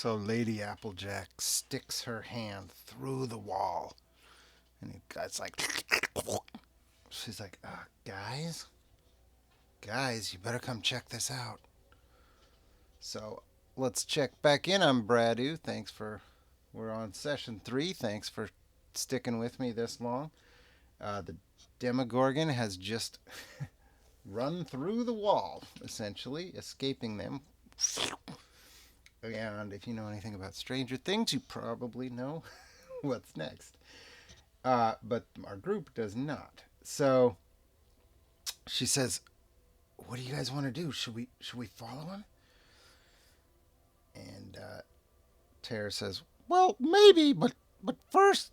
So Lady Applejack sticks her hand through the wall, and it's like, she's like, guys, you better come check this out. So let's check back in on Bradu. We're on session 3. Thanks for sticking with me this long. The Demogorgon has just run through the wall, essentially, escaping them. And if you know anything about Stranger Things, you probably know what's next. But our group does not. So she says, "What do you guys want to do? Should we follow him?" And Tara says, "Well, maybe, but first,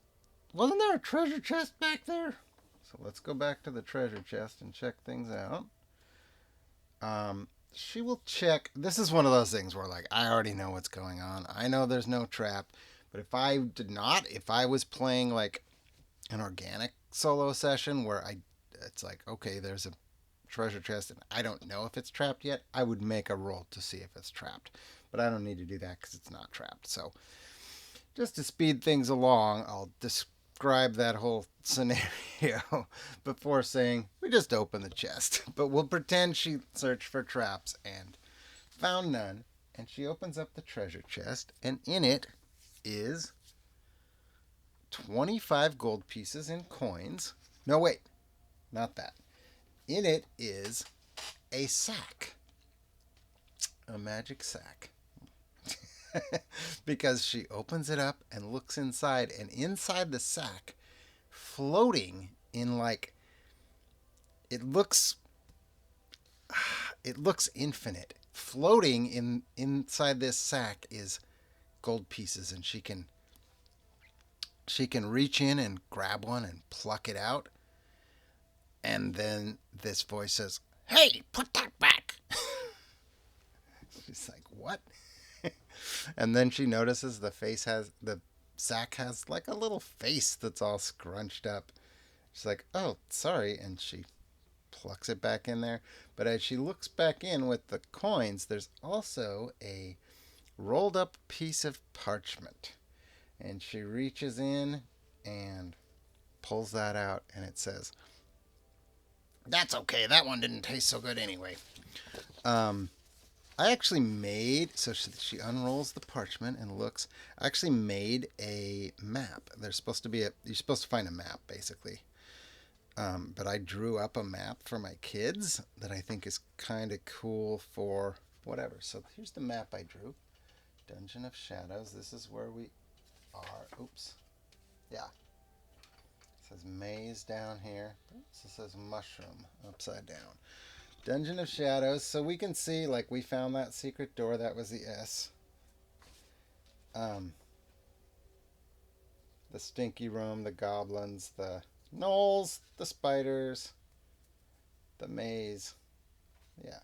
wasn't there a treasure chest back there?" So let's go back to the treasure chest and check things out. She will check. This is one of those things where, like, I already know what's going on. I know there's no trap. But if I was playing like an organic solo session where it's like, okay, there's a treasure chest and I don't know if it's trapped yet, I would make a roll to see if it's trapped. But I don't need to do that because it's not trapped. So just to speed things along, I'll describe that whole scenario before saying we just opened the chest. But we'll pretend she searched for traps and found none. And she opens up the treasure chest, and in it is 25 gold pieces in coins. No, wait, not that. In it is a sack, a magic sack. Because she opens it up and looks inside, and inside the sack, floating in like it looks infinite. Floating inside this sack is gold pieces, and she can reach in and grab one and pluck it out. And then this voice says, "Hey, put that back." She's like, "What?" And then she notices the sack has like a little face that's all scrunched up. She's like, "Oh, sorry." And she plucks it back in there. But as she looks back in with the coins, there's also a rolled up piece of parchment. And she reaches in and pulls that out, and it says, "That's okay. That one didn't taste so good anyway." Um, I actually made, so she unrolls the parchment and looks. I actually made a map. You're supposed to find a map, basically. But I drew up a map for my kids that I think is kind of cool for whatever. So here's the map I drew. Dungeon of Shadows. This is where we are. Oops. Yeah. It says maze down here. Oops, it says mushroom upside down. Dungeon of Shadows. So we can see, like, we found that secret door. That was the S. The stinky room, the goblins, the gnolls, the spiders, the maze. Yeah.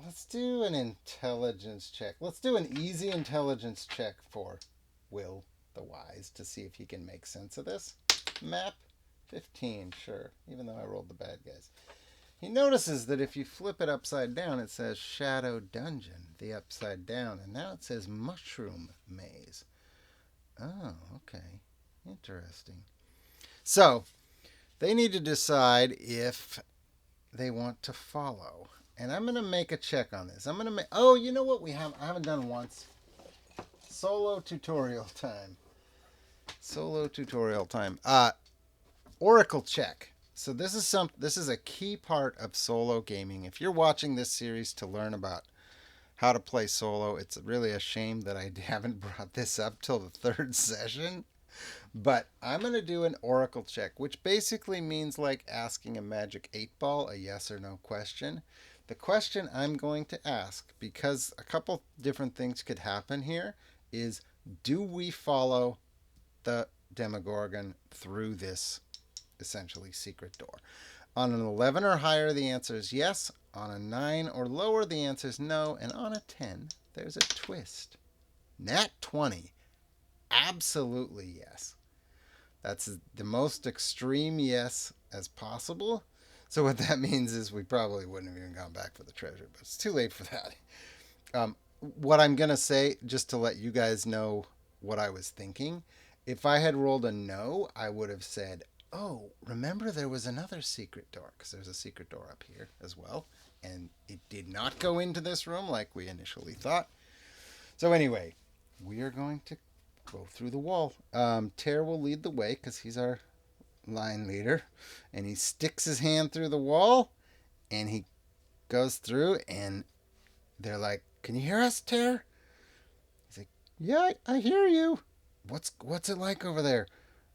Let's do an intelligence check. Let's do an easy intelligence check for Will the Wise to see if he can make sense of this map. 15, sure, even though I rolled the bad guys. He notices that if you flip it upside down, it says Shadow Dungeon, the upside down, and now it says Mushroom Maze. Oh, okay. Interesting. So, they need to decide if they want to follow. And I'm going to make a check on this. I'm going to make... Oh, you know what I haven't done once? Solo tutorial time. Oracle check. So this is a key part of solo gaming. If you're watching this series to learn about how to play solo, it's really a shame that I haven't brought this up till the third session. But I'm going to do an oracle check, which basically means like asking a magic 8-ball a yes or no question. The question I'm going to ask, because a couple different things could happen here, is do we follow the Demogorgon through this essentially secret door? On an 11 or higher, the answer is yes. On a 9 or lower, the answer is no. And on a 10, there's a twist. Nat 20. Absolutely yes. That's the most extreme yes as possible. So what that means is we probably wouldn't have even gone back for the treasure, but it's too late for that. what I'm going to say, just to let you guys know what I was thinking, if I had rolled a no, I would have said, oh, remember there was another secret door, because there's a secret door up here as well. And it did not go into this room like we initially thought. So, anyway, we are going to go through the wall. Tear will lead the way because he's our line leader. And he sticks his hand through the wall and he goes through, and they're like, "Can you hear us, Tear?" He's like, "Yeah, I hear you. What's it like over there?"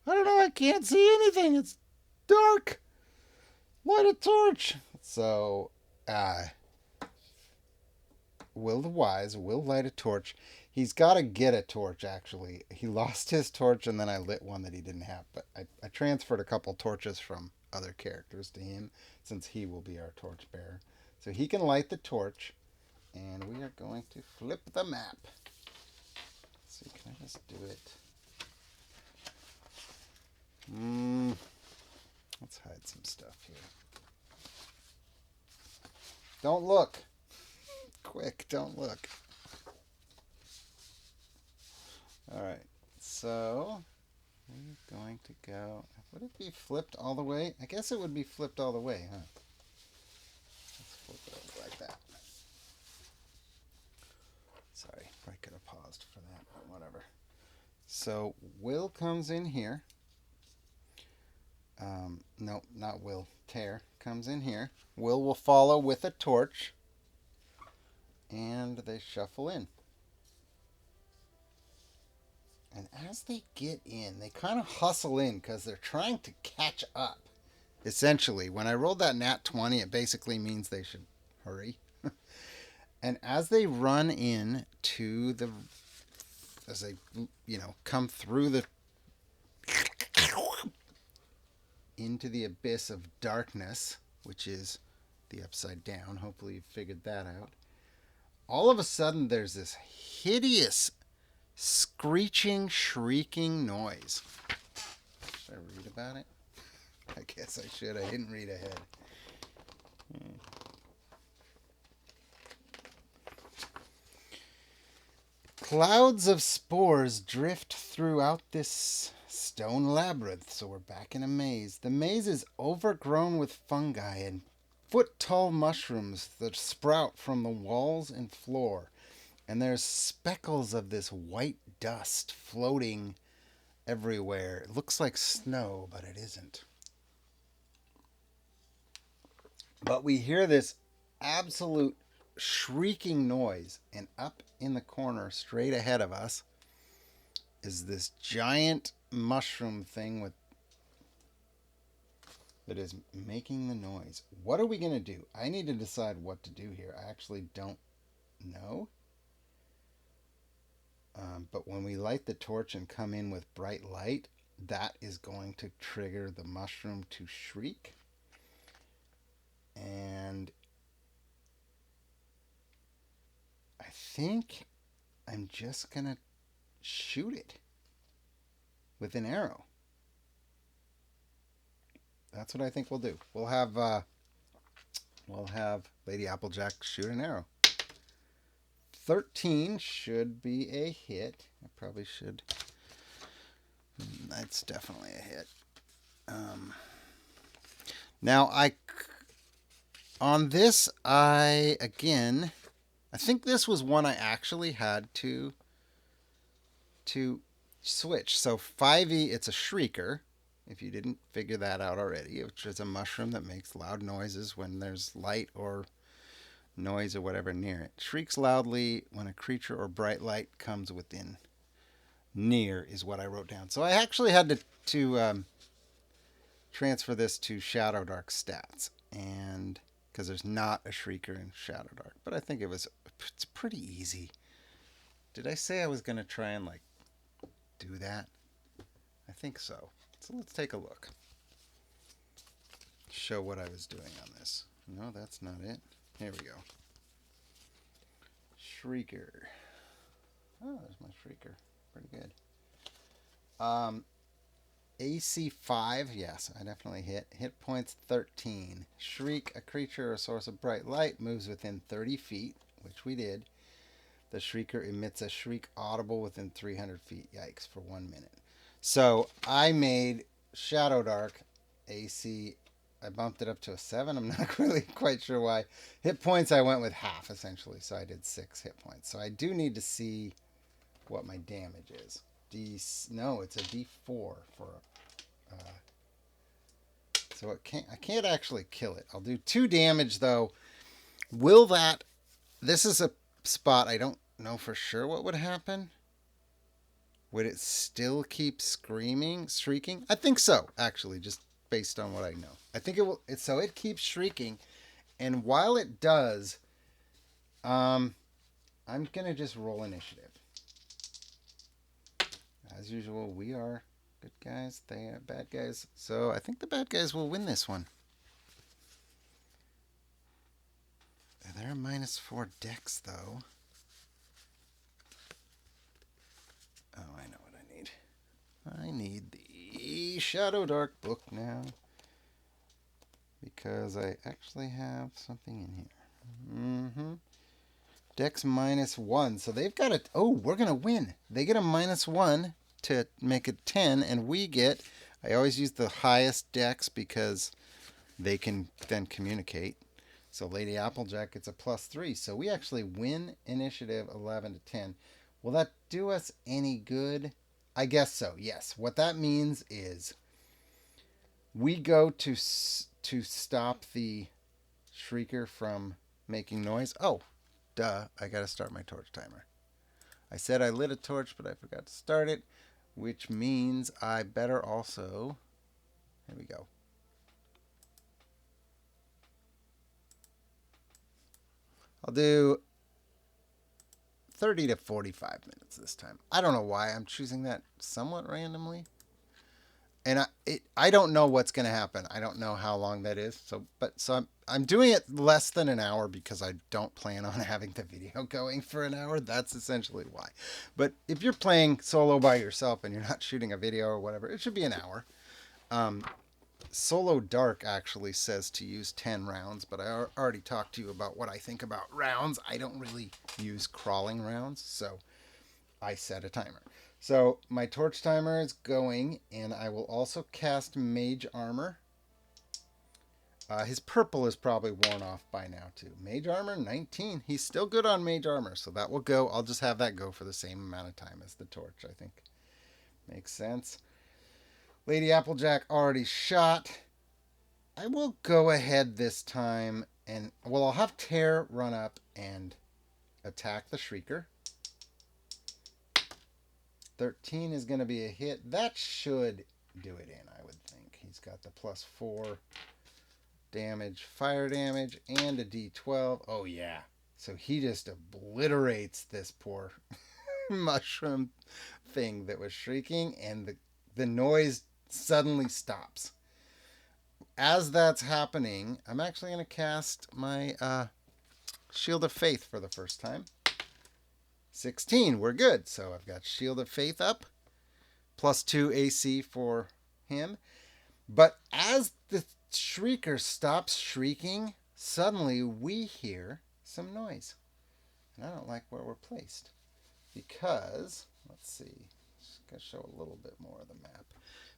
"I don't know. I can't see anything. It's dark. Light a torch." So, uh, Will the Wise will light a torch. He's got to get a torch, actually. He lost his torch, and then I lit one that he didn't have. But I transferred a couple torches from other characters to him, since he will be our torch bearer. So he can light the torch, and we are going to flip the map. So can I just do it? Let's hide some stuff here. Don't look. Quick, don't look. All right, so we're going to go. Would it be flipped all the way? I guess it would be flipped all the way, huh? Let's flip it over like that. Sorry, I could have paused for that, but whatever. So Will comes in here. No, not Will. Tear comes in here. Will follow with a torch, and they shuffle in. And as they get in, they kind of hustle in because they're trying to catch up. Essentially, when I rolled that nat 20, it basically means they should hurry. And as they run in to the, as they, come through the, into the abyss of darkness, which is the upside down. Hopefully you've figured that out. All of a sudden, there's this hideous, screeching, shrieking noise. Should I read about it? I guess I should. I didn't read ahead. Clouds of spores drift throughout this stone labyrinth, so we're back in a maze. The maze is overgrown with fungi and foot-tall mushrooms that sprout from the walls and floor. And there's speckles of this white dust floating everywhere. It looks like snow, but it isn't. But we hear this absolute shrieking noise, and up in the corner straight ahead of us is this giant mushroom thing that is making the noise. What are we going to do? I need to decide what to do here. I actually don't know. But when we light the torch and come in with bright light, that is going to trigger the mushroom to shriek. And I think I'm just going to shoot it with an arrow. That's what I think we'll do. We'll have Lady Applejack shoot an arrow. 13 should be a hit. I probably should. That's definitely a hit. Now on this, I think this was one I actually had to switch. So 5e, it's a shrieker, if you didn't figure that out already, which is a mushroom that makes loud noises when there's light or noise or whatever near it. Shrieks loudly when a creature or bright light comes within. Near is what I wrote down. So I actually had to transfer this to Shadowdark stats, and because there's not a shrieker in Shadowdark, but I think it's pretty easy. Did I say I was going to try and do that? I think so. So let's take a look. Show what I was doing on this. No, that's not it. Here we go. Shrieker. Oh, there's my Shrieker. Pretty good. AC 5, yes, I definitely hit. Hit points 13. Shriek, a creature or source of bright light, moves within 30 feet, which we did. The shrieker emits a shriek audible within 300 feet. Yikes, for 1 minute. So I made Shadowdark AC. I bumped it up to a 7. I'm not really quite sure why. Hit points, I went with half, essentially. So I did 6 hit points. So I do need to see what my damage is. No, it's a D4 for a... so I can't actually kill it. I'll do 2 damage, though. Will that... This is a spot I don't know for sure what would happen. Would it still keep shrieking? I think so, actually, just based on what I know. I think it will. So it keeps shrieking, and while it does, I'm gonna just roll initiative. As usual, we are good guys. They are bad guys. So I think the bad guys will win this one. They're a -4 dex, though. Oh, I know what I need. I need the Shadowdark book now. Because I actually have something in here. Dex -1. So they've got a... Oh, we're going to win. They get a -1 to make it 10. And we get... I always use the highest dex because they can then communicate. So Lady Applejack gets a +3. So we actually win initiative 11 to 10. Will that do us any good? I guess so, yes. What that means is we go to stop the shrieker from making noise. Oh, duh. I got to start my torch timer. I said I lit a torch, but I forgot to start it, which means I better also... Here we go. I'll do 30 to 45 minutes this time. I don't know why I'm choosing that somewhat randomly. And I don't know what's going to happen. I don't know how long that is. So I'm doing it less than an hour because I don't plan on having the video going for an hour. That's essentially why. But if you're playing solo by yourself and you're not shooting a video or whatever, it should be an hour. Solo Dark actually says to use 10 rounds, but I already talked to you about what I think about rounds. I don't really use crawling rounds, so I set a timer. So my torch timer is going, and I will also cast Mage Armor. His purple is probably worn off by now, too. Mage Armor, 19. He's still good on Mage Armor, so that will go. I'll just have that go for the same amount of time as the torch, I think. Makes sense. Lady Applejack already shot. I will go ahead this time and... Well, I'll have Tear run up and attack the Shrieker. 13 is going to be a hit. That should do it in, I would think. He's got the +4 damage, fire damage, and a D12. Oh, yeah. So he just obliterates this poor mushroom thing that was shrieking, and the noise suddenly stops. As that's happening, I'm actually going to cast my Shield of Faith for the first time. 16, we're good. So I've got Shield of Faith up, +2 AC for him. But as the Shrieker stops shrieking, suddenly we hear some noise. And I don't like where we're placed. Because, let's see, just going to show a little bit more of the map.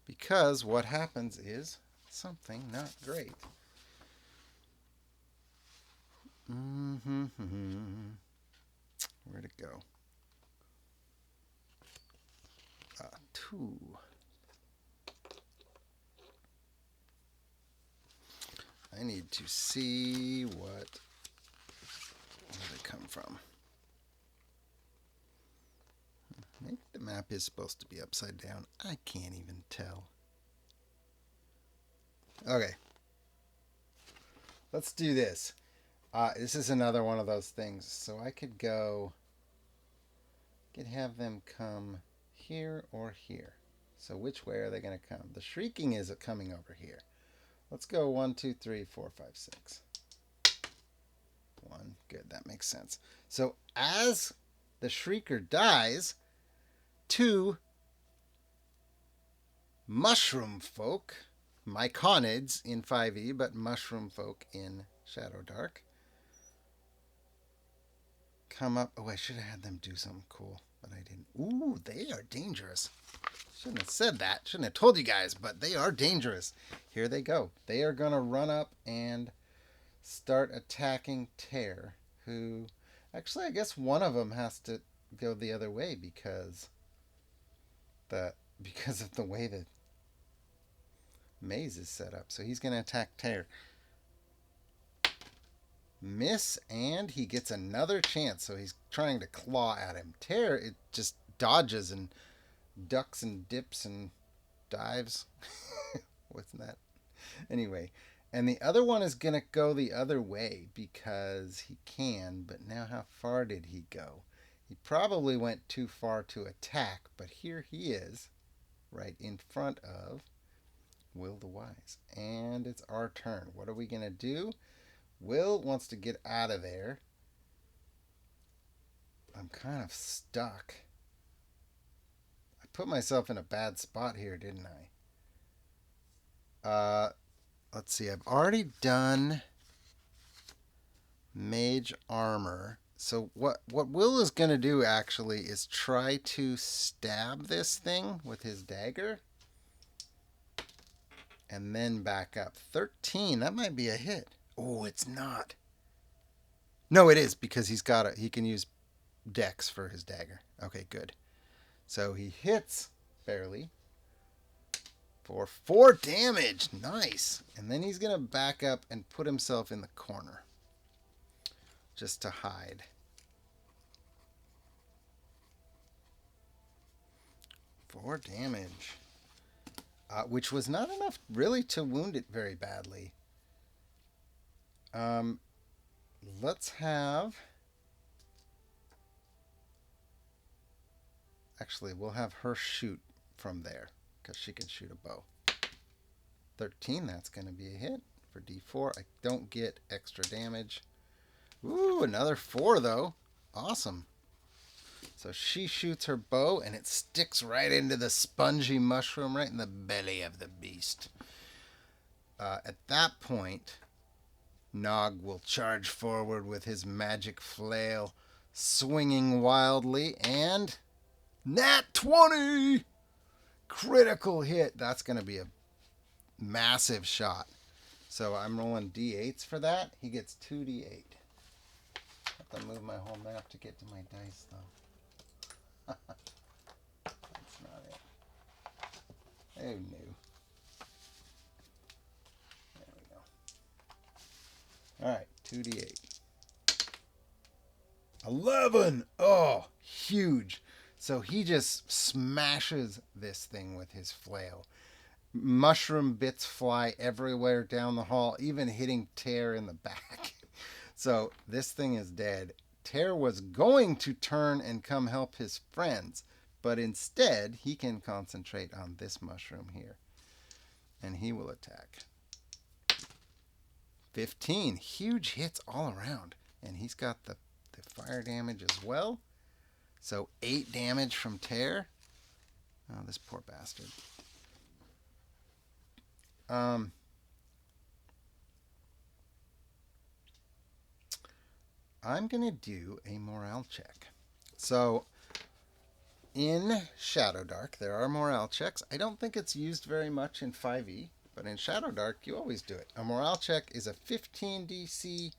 Because what happens is something not great. Where'd it go? 2. I need to see where they come from. Maybe the map is supposed to be upside down. I can't even tell. Okay. Let's do this. This is another one of those things. So I could have them come here or here. So which way are they going to come? The shrieking is coming over here. Let's go 1, 2, 3, 4, 5, 6. 1. Good, that makes sense. So as the shrieker dies, 2 mushroom folk, myconids in 5e, but mushroom folk in Shadowdark, come up. Oh, I should have had them do something cool, but I didn't. Ooh, they are dangerous. Shouldn't have said that. Shouldn't have told you guys, but they are dangerous. Here they go. They are going to run up and start attacking Tear, who... Actually, I guess one of them has to go the other way because of the way the maze is set up. So he's going to attack Tear. Miss, and he gets another chance. So he's trying to claw at him. Tear, it just dodges and ducks and dips and dives. What's that? Anyway, and the other one is going to go the other way because he can, but now how far did he go? He probably went too far to attack, but here he is, right in front of Will the Wise. And it's our turn. What are we going to do? Will wants to get out of there. I'm kind of stuck. I put myself in a bad spot here, didn't I? Let's see. I've already done Mage Armor. So what Will is going to do actually is try to stab this thing with his dagger. And then back up. 13. That might be a hit. Oh, it's not. No, it is because he can use Dex for his dagger. Okay, good. So he hits barely for 4 damage. Nice. And then he's going to back up and put himself in the corner just to hide. 4 damage. Which was not enough really to wound it very badly. Let's have... Actually, we'll have her shoot from there because she can shoot a bow. 13, that's going to be a hit for D4. I don't get extra damage. Ooh, another 4 though. Awesome. So she shoots her bow and it sticks right into the spongy mushroom, right in the belly of the beast. At that point, Nog will charge forward with his magic flail, swinging wildly, and Nat 20! Critical hit. That's going to be a massive shot. So I'm rolling D8s for that. He gets 2D8. Have to move my whole map to get to my dice, though. That's not it. Oh, no. There we go. Alright, 2D8. 11! Oh, huge. So he just smashes this thing with his flail. Mushroom bits fly everywhere down the hall, even hitting Tear in the back. So this thing is dead. Tear was going to turn and come help his friends, but instead he can concentrate on this mushroom here. And he will attack. 15. Huge hits all around. And he's got the fire damage as well. So 8 damage from Tear. Oh, this poor bastard. I'm going to do a morale check. So, in Shadowdark, there are morale checks. I don't think it's used very much in 5e, but in Shadowdark, you always do it. A morale check is a 15 DC.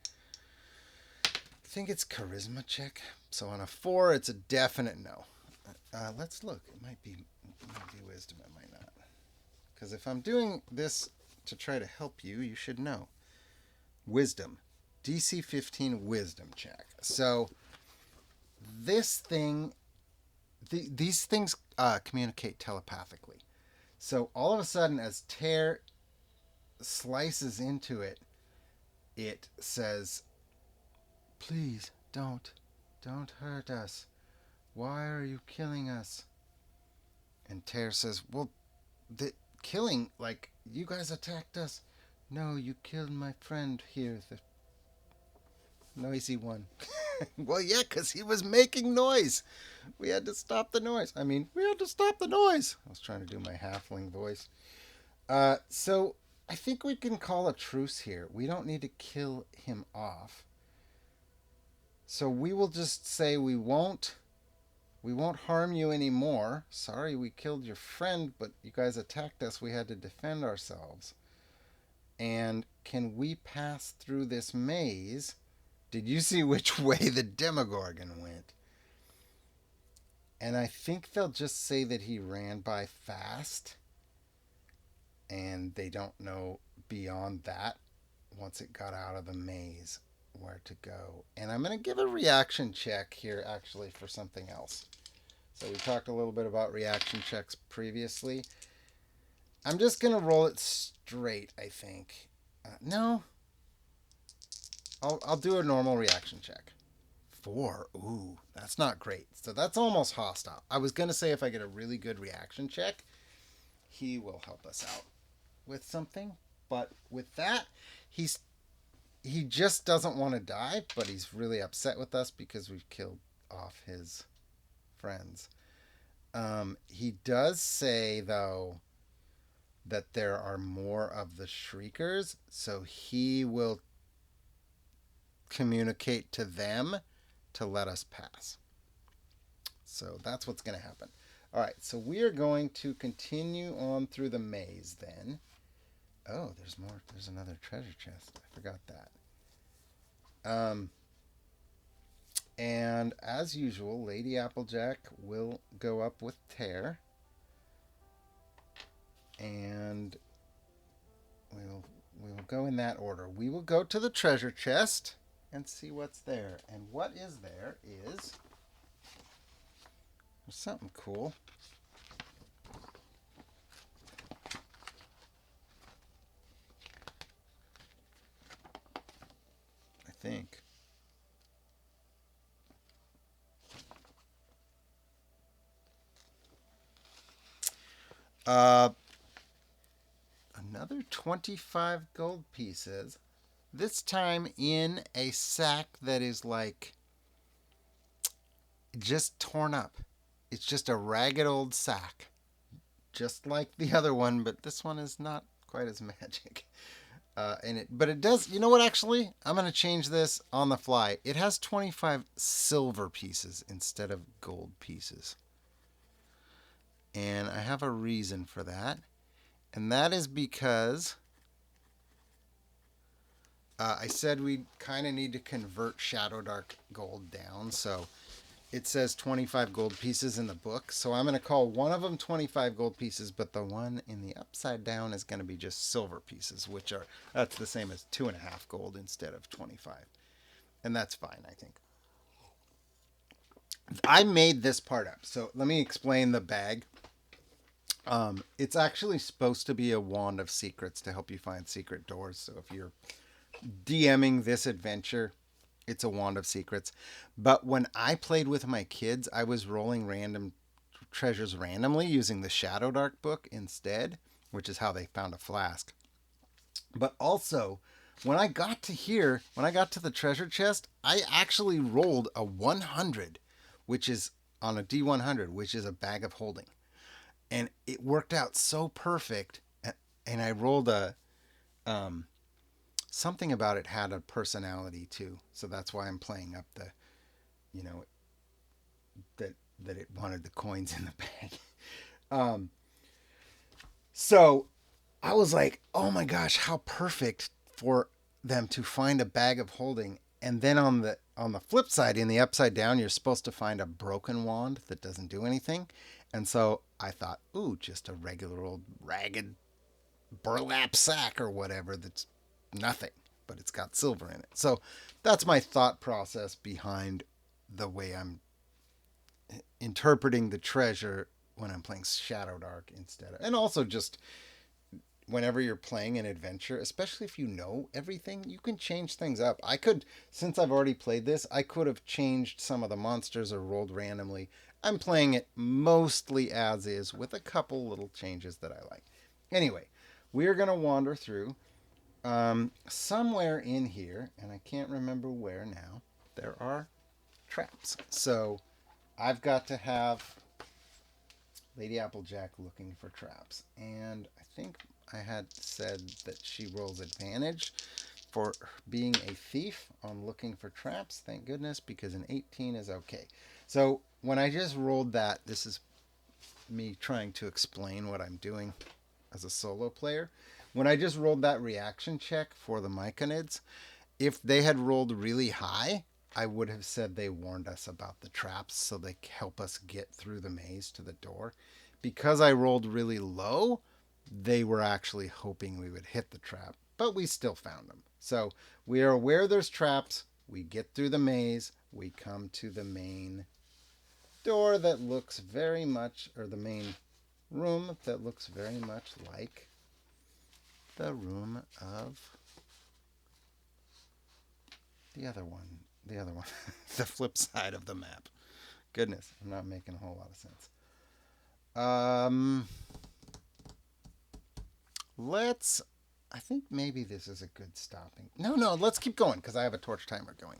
I think it's charisma check. So on a 4, it's a definite no. Let's look. It might be wisdom. It might not. Because if I'm doing this to try to help you, you should know. Wisdom. DC 15 wisdom check. So this thing, these things communicate telepathically. So all of a sudden, as Tear slices into it, it says, "Please don't hurt us. Why are you killing us?" And Tear says, "Well, the killing, like, you guys attacked us. No, you killed my friend here, the noisy one." Well, yeah, because he was making noise. We had to stop the noise. I was trying to do my halfling voice. So I think we can call a truce here. We don't need to kill him off. So we will just say we won't harm you anymore. Sorry we killed your friend, but you guys attacked us. We had to defend ourselves. And can we pass through this maze? Did you see which way the Demogorgon went? And I think they'll just say that he ran by fast and they don't know beyond that once it got out of the maze where to go. And I'm going to give a reaction check here actually for something else. So we talked a little bit about reaction checks previously. I'm just going to roll it straight, I think. No, I'll do a normal reaction check. 4. Ooh, that's not great. So that's almost hostile. I was going to say if I get a really good reaction check, he will help us out with something. But with that, he just doesn't want to die, but he's really upset with us because we've killed off his friends. He does say, though, that there are more of the Shriekers, so he will communicate to them to let us pass. So that's what's going to happen. All right, so we are going to continue on through the maze then. Oh, there's more. There's another treasure chest. I forgot that. And as usual, Lady Applejack will go up with Tear. And we will go in that order. We will go to the treasure chest and see what's there. And what is there is there's something cool. I think. Uh, Another 25 gold pieces. This time in a sack that is like just torn up. It's just a ragged old sack. Just like the other one, but this one is not quite as magic. But it does. You know what? Actually, I'm gonna change this on the fly. It has 25 silver pieces instead of gold pieces, and I have a reason for that, and that is because I said we kind of need to convert Shadowdark gold down. So it says 25 gold pieces in the book. So I'm going to call one of them 25 gold pieces, but the one in the upside down is going to be just silver pieces, that's the same as 2.5 gold instead of 25. And that's fine, I think. I made this part up. So let me explain the bag. It's actually supposed to be a wand of secrets to help you find secret doors. So if you're DMing this adventure, it's a wand of secrets. But when I played with my kids, I was rolling random treasures randomly using the Shadowdark book instead, which is how they found a flask. But also, when I got to the treasure chest, I actually rolled a 100, which is on a D100, which is a bag of holding. And it worked out so perfect. And I rolled a something about it had a personality too. So that's why I'm playing up the, you know, that it wanted the coins in the bag. Um, so I was like, oh my gosh, how perfect for them to find a bag of holding. And then on the flip side, in the upside down, you're supposed to find a broken wand that doesn't do anything. And so I thought, ooh, just a regular old ragged burlap sack or whatever that's nothing, but it's got silver in it. So that's my thought process behind the way I'm interpreting the treasure when I'm playing Shadowdark instead of, and also just whenever you're playing an adventure, especially if you know everything, you can change things up. I could, since I've already played this, I could have changed some of the monsters or rolled randomly. I'm playing it mostly as is with a couple little changes that I like. Anyway, we're going to wander through. Somewhere in here, and I can't remember where now, there are traps. So I've got to have Lady Applejack looking for traps. And I think I had said that she rolls advantage. for being a thief on looking for traps. Thank goodness, because an 18 is okay. So when I just rolled that, this is me trying to explain what I'm doing as a solo player. When I just rolled that reaction check for the Myconids, if they had rolled really high, I would have said they warned us about the traps so they help us get through the maze to the door. Because I rolled really low, they were actually hoping we would hit the trap, but we still found them. So we are aware there's traps. We get through the maze. We come to the main door that looks very much, or the main room that looks very much like the room of the other one. The other one. The flip side of the map. Goodness, I'm not making a whole lot of sense. Let's. I think maybe this is a good stopping. No, let's keep going because I have a torch timer going.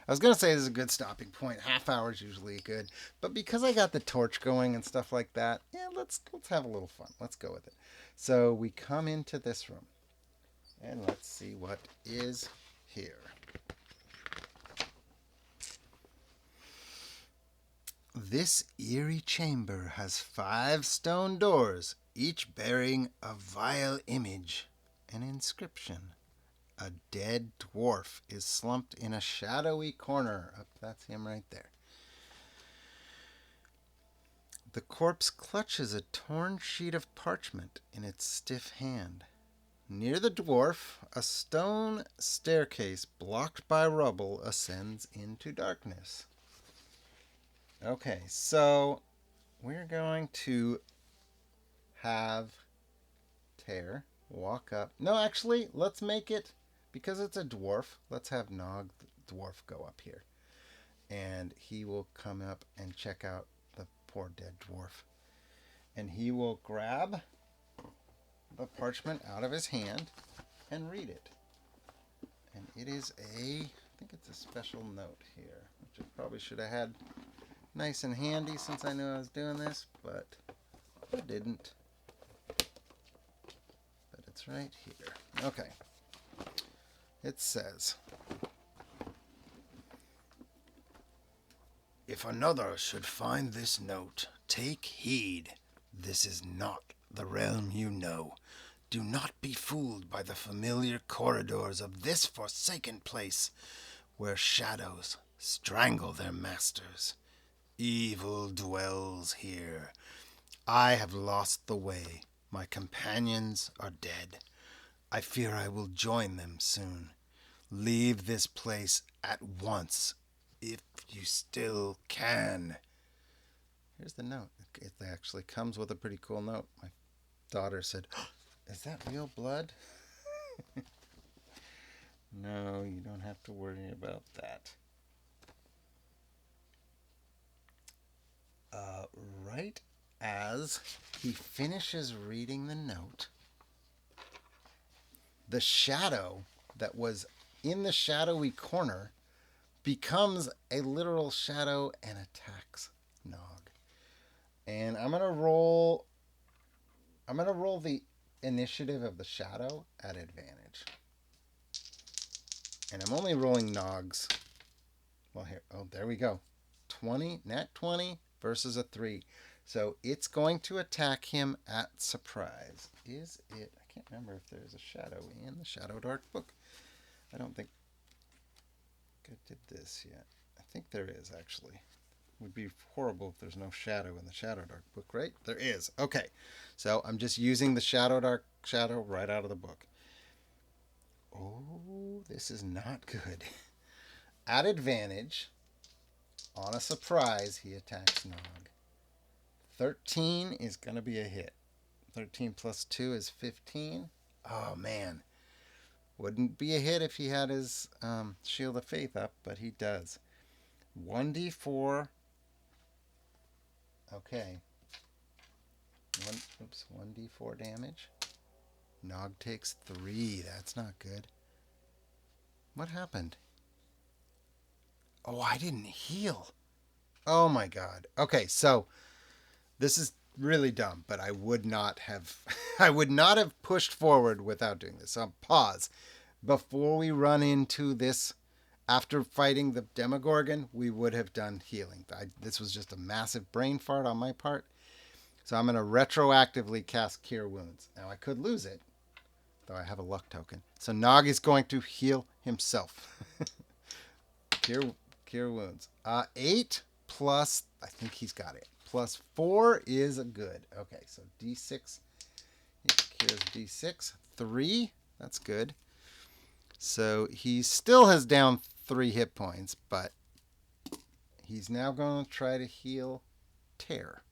I was gonna say this is a good stopping point. Half hour is usually good, but because I got the torch going and stuff like that, yeah, let's have a little fun. Let's go with it. So we come into this room, and let's see what is here. This eerie chamber has 5 stone doors, each bearing a vile image, an inscription. A dead dwarf is slumped in a shadowy corner. Oh, that's him right there. The corpse clutches a torn sheet of parchment in its stiff hand. Near the dwarf, a stone staircase blocked by rubble ascends into darkness. Okay, so we're going to have Tear walk up. No, actually, let's make it, because it's a dwarf, let's have Nog the dwarf go up here. And he will come up and check out the poor dead dwarf. And he will grab the parchment out of his hand and read it. And it is I think it's a special note here, which I probably should have had nice and handy since I knew I was doing this, but I didn't. But it's right here. Okay. It says, if another should find this note, take heed. This is not the realm you know. Do not be fooled by the familiar corridors of this forsaken place, where shadows strangle their masters. Evil dwells here. I have lost the way. My companions are dead. I fear I will join them soon. Leave this place at once, if you still can. Here's the note. It actually comes with a pretty cool note. My daughter said, oh, is that real blood? No, you don't have to worry about that. Right as he finishes reading the note, the shadow that was in the shadowy corner becomes a literal shadow and attacks Nog. And I'm gonna roll the initiative of the shadow at advantage. And I'm only rolling Nog's. Well, here, oh, there we go. 20, nat 20 versus a 3. So it's going to attack him at surprise. Is it? I can't remember if there's a shadow in the Shadowdark book. I don't think I did this yet. I think there is, actually. It would be horrible if there's no shadow in the Shadowdark book, right? There is. Okay. So I'm just using the Shadowdark shadow right out of the book. Oh, this is not good. At advantage, on a surprise, he attacks Nog. 13 is going to be a hit. 13 plus 2 is 15. Oh, man. Wouldn't be a hit if he had his Shield of Faith up, but he does. 1d4. Okay. 1d4 damage. Nog takes 3. That's not good. What happened? Oh, I didn't heal. Oh my god. Okay, so this is really dumb, but I would not have pushed forward without doing this. So pause. before we run into this, after fighting the Demogorgon, we would have done healing. This was just a massive brain fart on my part. So I'm going to retroactively cast Cure Wounds. Now I could lose it, though I have a luck token. So Nog is going to heal himself. Cure Wounds. 8 plus, I think he's got it. Plus 4 is a good. Okay, so D6. He cures D6. 3. That's good. So he still has down 3 hit points, but he's now going to try to heal Tear.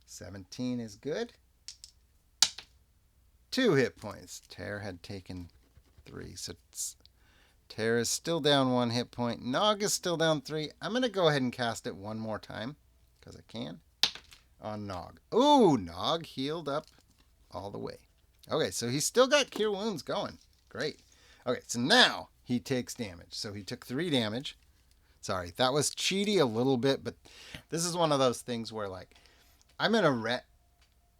17 is good. 2 hit points. Tear had taken 3, so Tear is still down 1 hit point. Nog is still down 3. I'm going to go ahead and cast it one more time, because I can, on Nog. Ooh, Nog healed up all the way. Okay, so he's still got Cure Wounds going. Great. Okay, so now he takes damage. So he took 3 damage. Sorry, that was cheaty a little bit, but this is one of those things where, like, I'm going to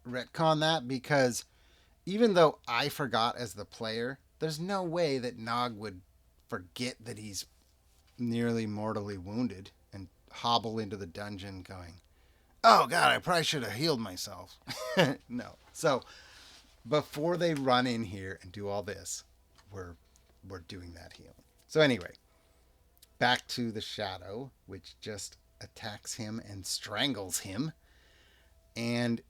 retcon that, because even though I forgot as the player, there's no way that Nog would forget that he's nearly mortally wounded and hobble into the dungeon going, oh God, I probably should have healed myself. No. So before they run in here and do all this, we're doing that healing. So anyway, back to the shadow, which just attacks him and strangles him. And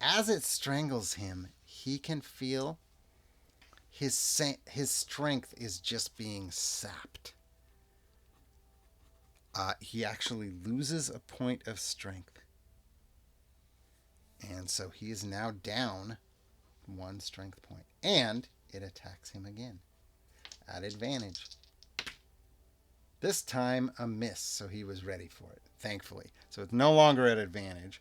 as it strangles him, he can feel his strength is just being sapped. He actually loses a point of strength. And so he is now down 1 strength point. And it attacks him again at advantage. This time a miss, so he was ready for it, thankfully. So it's no longer at advantage.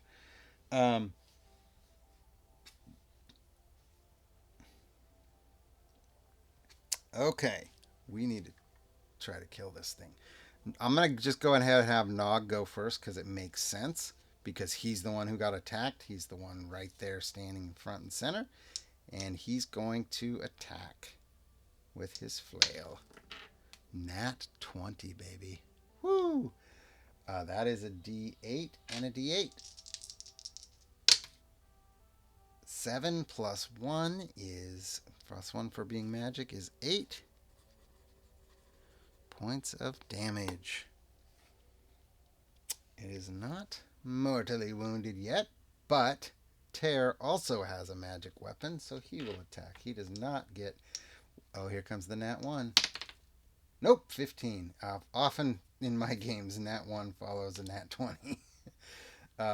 Okay, we need to try to kill this thing. I'm going to just go ahead and have Nog go first, because it makes sense, because he's the one who got attacked. He's the one right there standing front and center. And he's going to attack with his flail. Nat 20, baby. Woo! That is a D8 and a D8. 7 plus 1 is, plus 1 for being magic is 8 points of damage. It is not mortally wounded yet, but Tear also has a magic weapon, so he will attack. He does not get... Oh, here comes the Nat 1. Nope, 15. Often in my games, Nat 1 follows a Nat 20.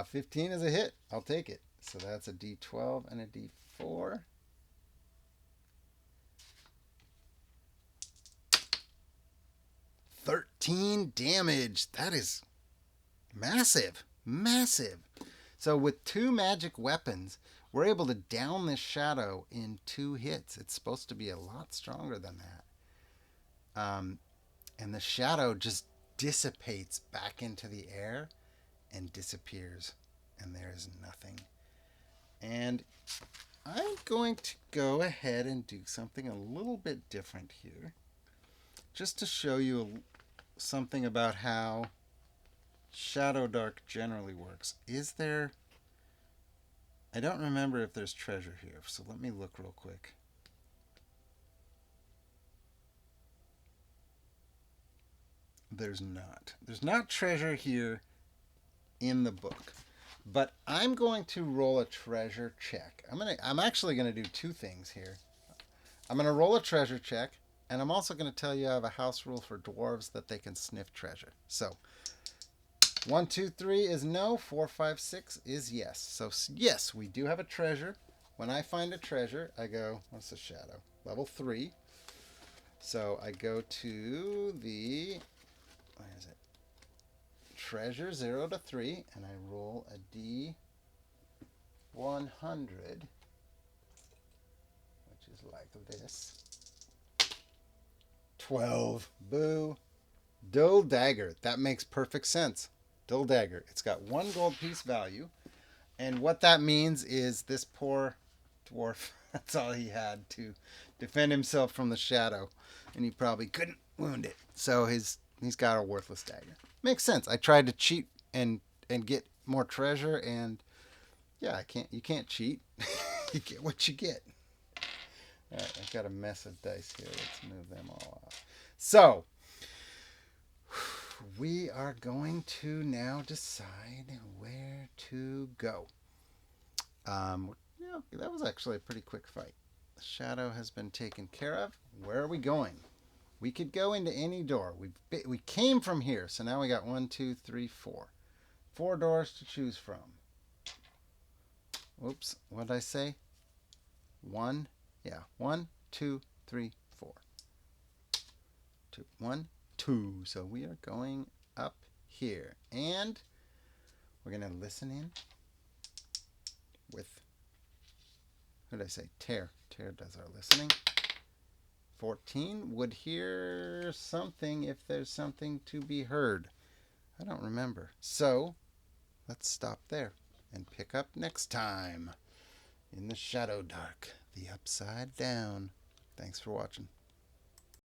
15 is a hit. I'll take it. So that's a D12 and a D4. $13 damage. That is massive. Massive. So with 2 magic weapons, we're able to down this shadow in 2 hits. It's supposed to be a lot stronger than that. And the shadow just dissipates back into the air and disappears. And there is nothing. And I'm going to go ahead and do something a little bit different here, just to show you something about how Shadowdark generally works. Is there... I don't remember if there's treasure here, so let me look real quick. There's not. There's not treasure here in the book. But I'm going to roll a treasure check. I'm actually going to do 2 things here. I'm going to roll a treasure check, and I'm also going to tell you I have a house rule for dwarves that they can sniff treasure. So 1, 2, 3 is no. 4, 5, 6 is yes. So yes, we do have a treasure. When I find a treasure, I go, what's the shadow? Level 3. So I go to the, where is it? Treasure 0 to 3, and I roll a D100, which is like this. 12. Boo. Dull dagger. That makes perfect sense. Dull dagger. It's got 1 gold piece value, and what that means is this poor dwarf That's all he had to defend himself from the shadow, and he probably couldn't wound it. So he's got a worthless dagger. Makes sense. I tried to cheat and get more treasure, and yeah, I can't. You can't cheat. You get what you get. All right, I've got a mess of dice here. Let's move them all off. So we are going to now decide where to go. That was actually a pretty quick fight. The shadow has been taken care of. Where are we going? We could go into any door. We came from here, so now we got 1, 2, 3, 4. 4 doors to choose from. Oops, what did I say? 1. Yeah, 1, 2, 3, 4. 2, 1, 2. So we are going up here, and we're gonna listen in with, what did I say? Tear. Tear does our listening. 14 would hear something if there's something to be heard. I don't remember. So let's stop there and pick up next time in the Shadowdark, the Upside Down. Thanks for watching.